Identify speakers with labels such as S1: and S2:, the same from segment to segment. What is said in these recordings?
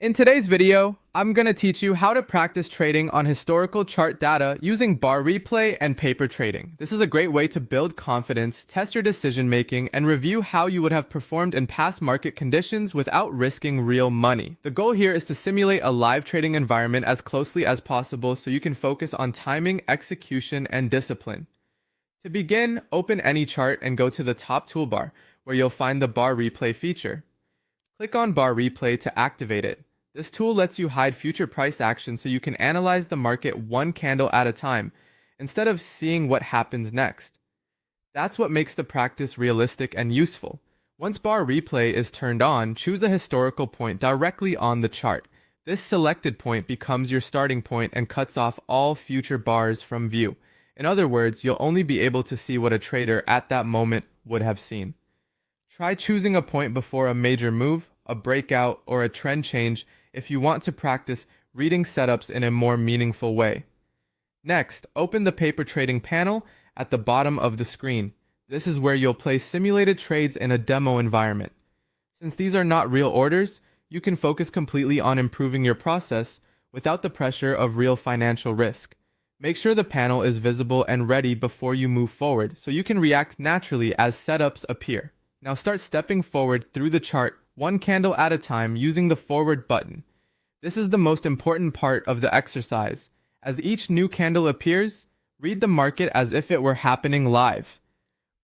S1: In today's video, I'm going to teach you how to practice trading on historical chart data using bar replay and paper trading. This is a great way to build confidence, test your decision making, and review how you would have performed in past market conditions without risking real money. The goal here is to simulate a live trading environment as closely as possible so you can focus on timing, execution, and discipline. To begin, open any chart and go to the top toolbar where you'll find the bar replay feature. Click on bar replay to activate it. This tool lets you hide future price action so you can analyze the market one candle at a time, instead of seeing what happens next. That's what makes the practice realistic and useful. Once bar replay is turned on, choose a historical point directly on the chart. This selected point becomes your starting point and cuts off all future bars from view. In other words, you'll only be able to see what a trader at that moment would have seen. Try choosing a point before a major move, a breakout, or a trend change if you want to practice reading setups in a more meaningful way. Next, open the paper trading panel at the bottom of the screen. This is where you'll place simulated trades in a demo environment. Since these are not real orders, you can focus completely on improving your process without the pressure of real financial risk. Make sure the panel is visible and ready before you move forward so you can react naturally as setups appear. Now start stepping forward through the chart one candle at a time using the forward button. This is the most important part of the exercise. As each new candle appears, read the market as if it were happening live.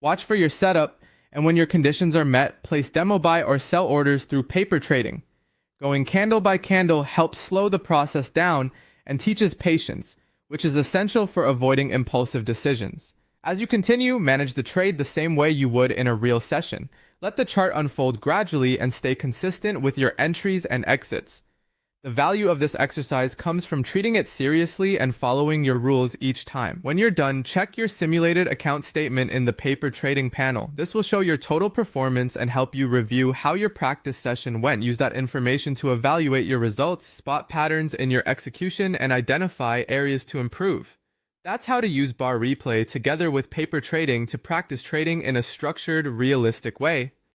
S1: Watch for your setup, and when your conditions are met, place demo buy or sell orders through paper trading. Going candle by candle helps slow the process down and teaches patience, which is essential for avoiding impulsive decisions. As you continue, manage the trade the same way you would in a real session. Let the chart unfold gradually and stay consistent with your entries and exits. The value of this exercise comes from treating it seriously and following your rules each time. When you're done, check your simulated account statement in the paper trading panel. This will show your total performance and help you review how your practice session went. Use that information to evaluate your results, spot patterns in your execution, and identify areas to improve. That's how to use bar replay together with paper trading to practice trading in a structured, realistic way.